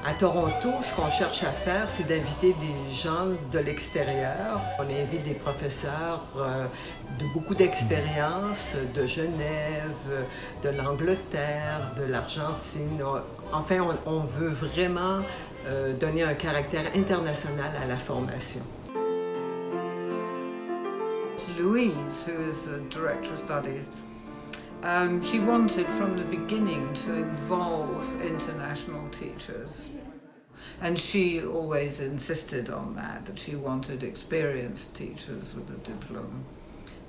À Toronto, ce qu'on cherche à faire, c'est d'inviter des gens de l'extérieur. On invite des professeurs de beaucoup d'expérience, de Genève, de l'Angleterre, de l'Argentine. Enfin, on veut vraiment donner un caractère international à la formation. Louise, who is the Director of Studies, she wanted from the beginning to involve international teachers. And she always insisted on that she wanted experienced teachers with a diploma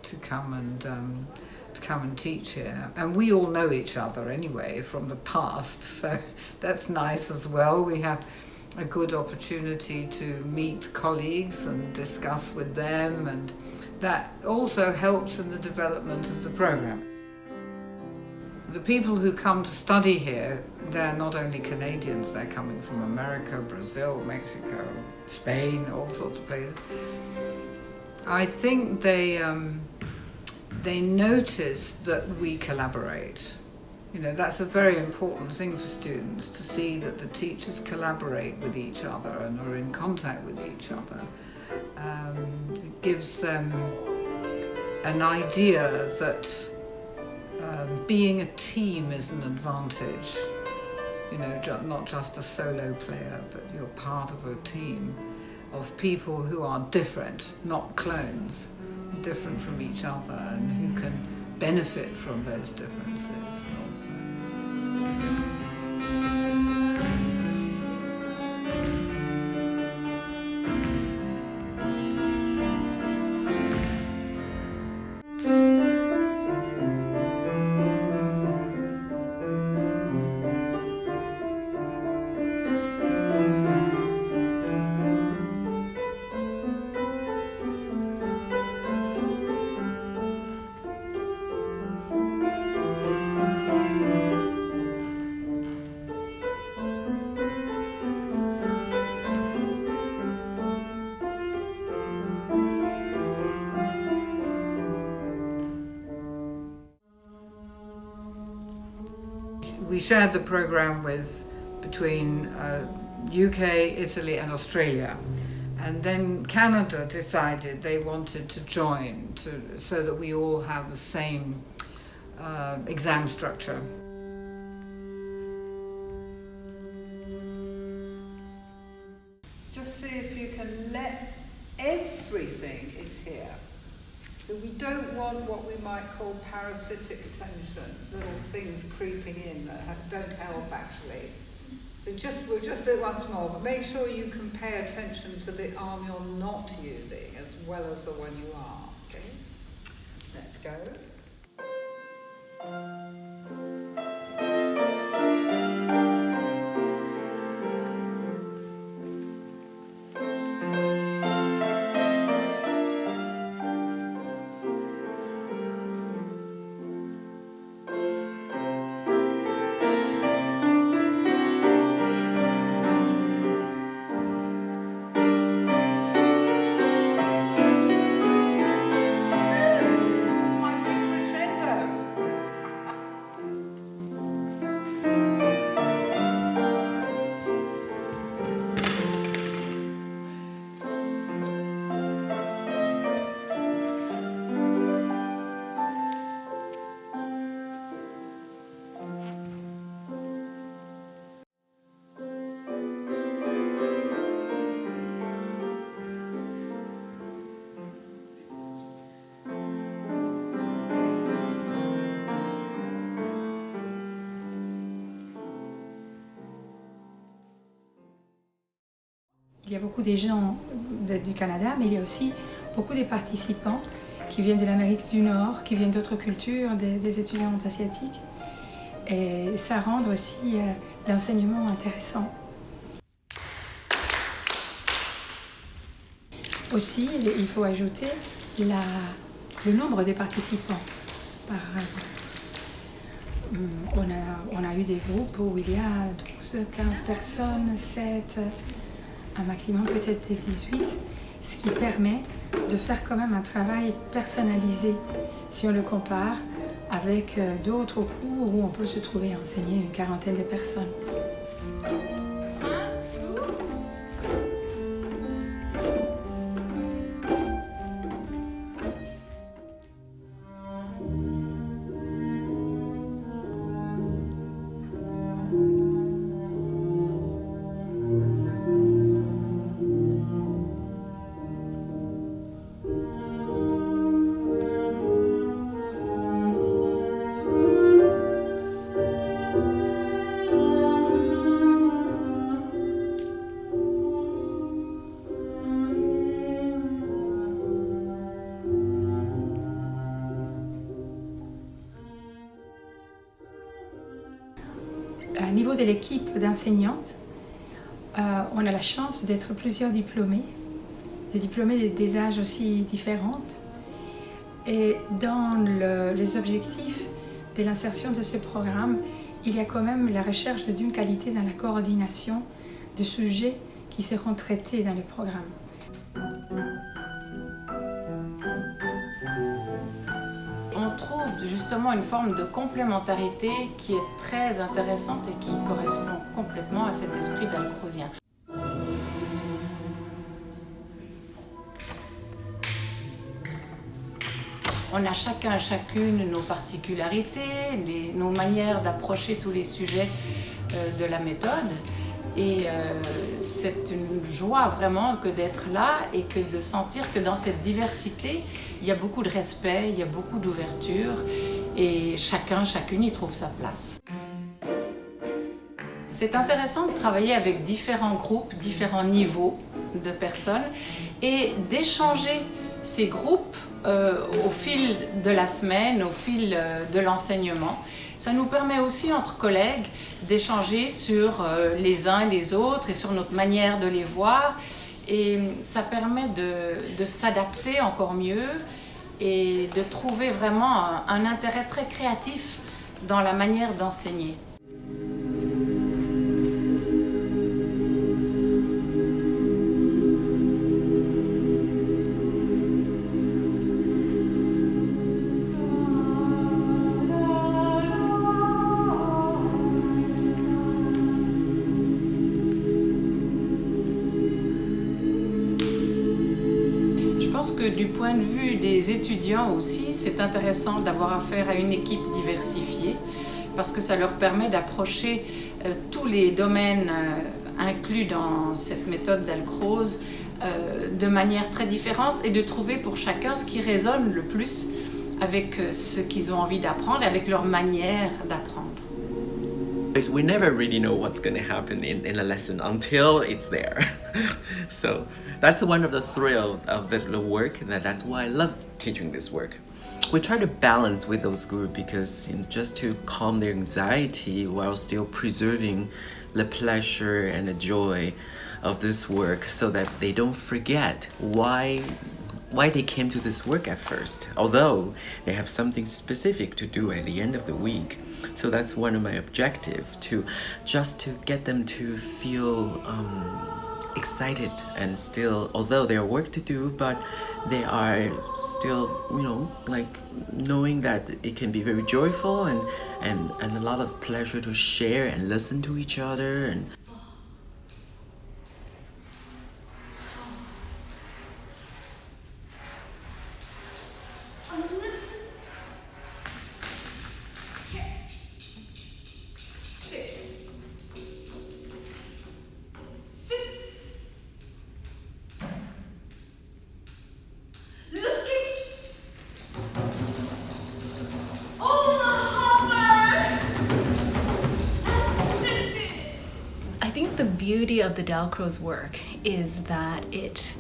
to come and teach here. And we all know each other anyway from the past, so that's nice as well. We have a good opportunity to meet colleagues and discuss with them, and that also helps in the development of the program. The people who come to study here, they're not only Canadians, they're coming from America, Brazil, Mexico, Spain, all sorts of places. I think they notice that we collaborate. You know, that's a very important thing for students, to see that the teachers collaborate with each other and are in contact with each other. It gives them an idea that being a team is an advantage. You know, not just a solo player, but you're part of a team of people who are different, not clones, different from each other, and who can benefit from those differences also. We shared the program between UK, Italy and Australia, and then Canada decided they wanted to join so that we all have the same exam structure. Just see if you can let everything is here. So we don't want what we might call parasitic tensions, little things creeping in that don't help actually. So we'll just do it once more, but make sure you can pay attention to the arm you're not using as well as the one you are, okay? Let's go. Il y a beaucoup des gens du Canada, mais il y a aussi beaucoup des participants qui viennent de l'Amérique du Nord, qui viennent d'autres cultures, des étudiants asiatiques. Et ça rend aussi l'enseignement intéressant. Aussi, il faut ajouter le nombre des participants. On a eu des groupes où il y a 12, 15 personnes, 7, un maximum peut-être des 18, ce qui permet de faire quand même un travail personnalisé si on le compare avec d'autres cours où on peut se trouver à enseigner une quarantaine de personnes. 1, niveau de l'équipe d'enseignantes, on a la chance d'être plusieurs diplômés, des diplômés des âges aussi différents. Et dans les objectifs de l'insertion de ce programme, il y a quand même la recherche d'une qualité dans la coordination de sujets qui seront traités dans le programme. On trouve justement une forme de complémentarité qui est très intéressante et qui correspond complètement à cet esprit dalcrozien. On a chacune nos particularités, nos manières d'approcher tous les sujets de la méthode. Et c'est une joie vraiment que d'être là et que de sentir que dans cette diversité, il y a beaucoup de respect, il y a beaucoup d'ouverture et chacune y trouve sa place. C'est intéressant de travailler avec différents groupes, différents niveaux de personnes et d'échanger ces groupes au fil de la semaine, au fil de l'enseignement. Ça nous permet aussi, entre collègues, d'échanger sur les uns et les autres et sur notre manière de les voir. Et ça permet de s'adapter encore mieux et de trouver vraiment un intérêt très créatif dans la manière d'enseigner. Je pense que du point de vue des étudiants aussi, c'est intéressant d'avoir affaire à une équipe diversifiée parce que ça leur permet d'approcher tous les domaines inclus dans cette méthode Dalcroze de manière très différente et de trouver pour chacun ce qui résonne le plus avec ce qu'ils ont envie d'apprendre et avec leur manière d'apprendre. We never really know what's going to happen in a lesson until it's there. So that's one of the thrill of the work, and that's why I love teaching this work. We try to balance with those groups because just to calm their anxiety while still preserving the pleasure and the joy of this work so that they don't forget why they came to this work at first, although they have something specific to do at the end of the week. So that's one of my objectives, to get them to feel excited and still, although there are work to do, but they are still, like knowing that it can be very joyful and a lot of pleasure to share and listen to each other. And I think the beauty of the Dalcroze work is that it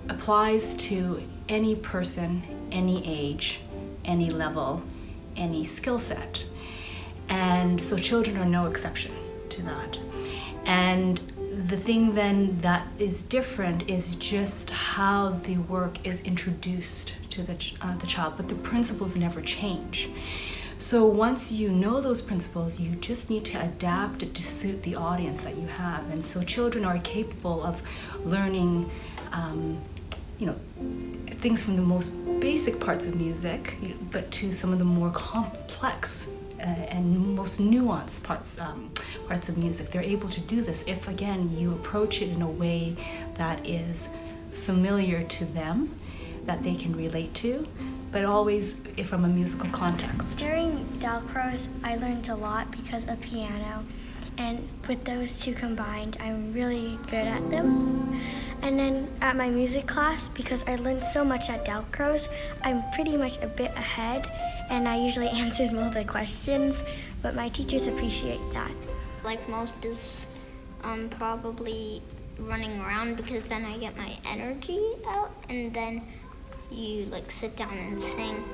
applies to any person, any age, any level, any skill set. And so children are no exception to that. And the thing then that is different is just how the work is introduced to the child, but the principles never change. So once you know those principles, you just need to adapt it to suit the audience that you have. And so children are capable of learning, things from the most basic parts of music, but to some of the more complex and most nuanced parts of music. They're able to do this if, again, you approach it in a way that is familiar to them, that they can relate to, but always from a musical context. During Dalcroze, I learned a lot because of piano, and with those two combined, I'm really good at them. And then at my music class, because I learned so much at Dalcroze, I'm pretty much a bit ahead, and I usually answer most of the questions, but my teachers appreciate that. Like most is probably running around because then I get my energy out, and then you like sit down and sing.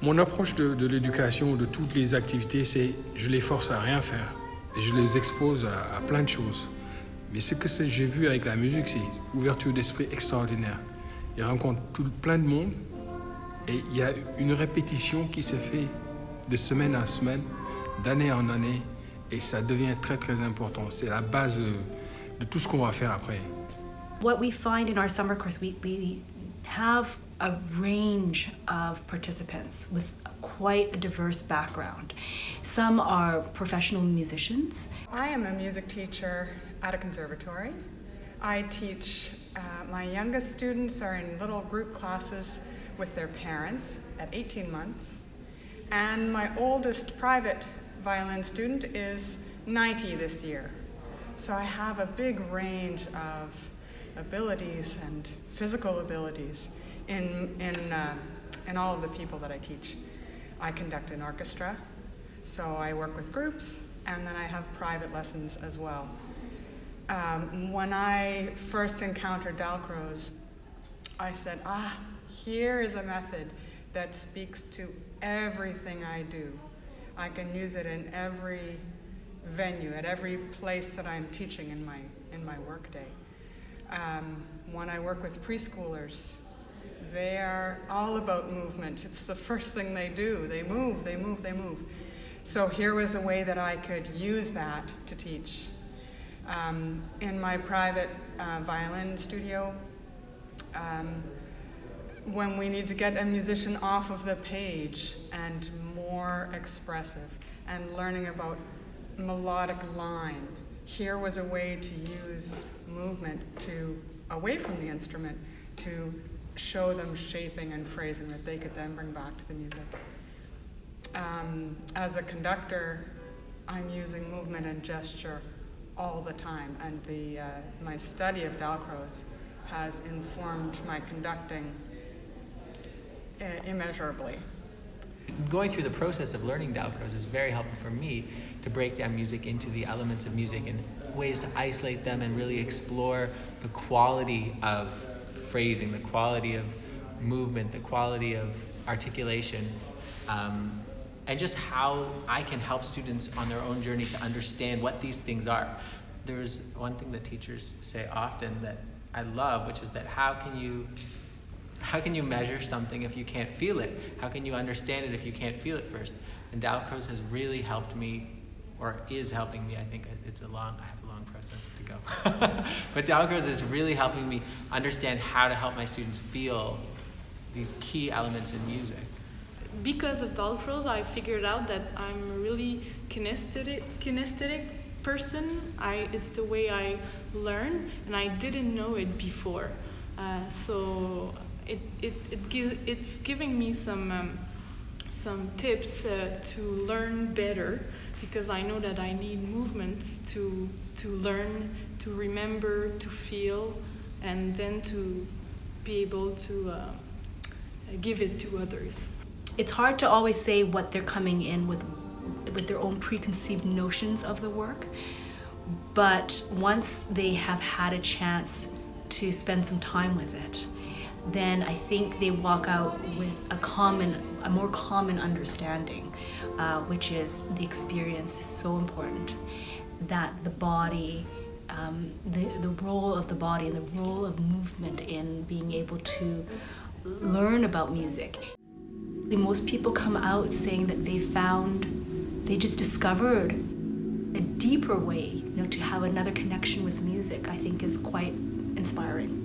Mon approche de l'éducation, de toutes les activités, c'est je les force à rien faire et je les expose à plein de choses. Mais ce que j'ai vu avec la musique, c'est une ouverture d'esprit extraordinaire. Ils rencontrent plein de monde et il y a une répétition qui se fait de semaine en semaine, d'année en année, et ça devient très très important. C'est la base de tout ce qu'on va faire après. What we find in our summer course, we have a range of participants with quite a diverse background. Some are professional musicians. I am a music teacher at a conservatory. I teach, my youngest students are in little group classes with their parents at 18 months. And my oldest private violin student is 90 this year. So I have a big range of abilities and physical abilities in all of the people that I teach. I conduct an orchestra, so I work with groups, and then I have private lessons as well. When I first encountered Dalcroze, I said, here is a method that speaks to everything I do. I can use it in every venue, at every place that I'm teaching in my workday. When I work with preschoolers, they are all about movement. It's the first thing they do. They move, they move, they move. So here was a way that I could use that to teach. In my private violin studio, when we need to get a musician off of the page and more expressive and learning about melodic line, here was a way to use movement away from the instrument to show them shaping and phrasing that they could then bring back to the music. As a conductor, I'm using movement and gesture all the time, and my study of Dalcroze has informed my conducting immeasurably. Going through the process of learning Dalcroze is very helpful for me to break down music into the elements of music and ways to isolate them and really explore the quality of phrasing, the quality of movement, the quality of articulation, and just how I can help students on their own journey to understand what these things are. There's one thing that teachers say often that I love, which is that how can you measure something if you can't feel it? How can you understand it if you can't feel it first? And Dalcroze has really helped me, or is helping me. I think I have a long process to go. But Dalcroze is really helping me understand how to help my students feel these key elements in music. Because of Dalcroze, I figured out that I'm a really kinesthetic person. It's the way I learn, and I didn't know it before. So it's giving me some tips to learn better, because I know that I need movements to learn, to remember, to feel, and then to be able to give it to others. It's hard to always say what they're coming in with their own preconceived notions of the work, but once they have had a chance to spend some time with it, then I think they walk out with a more common understanding, which is the experience is so important, that the body, the role of the body and the role of movement in being able to learn about music. Most people come out saying that they just discovered a deeper way, to have another connection with music. I think is quite inspiring.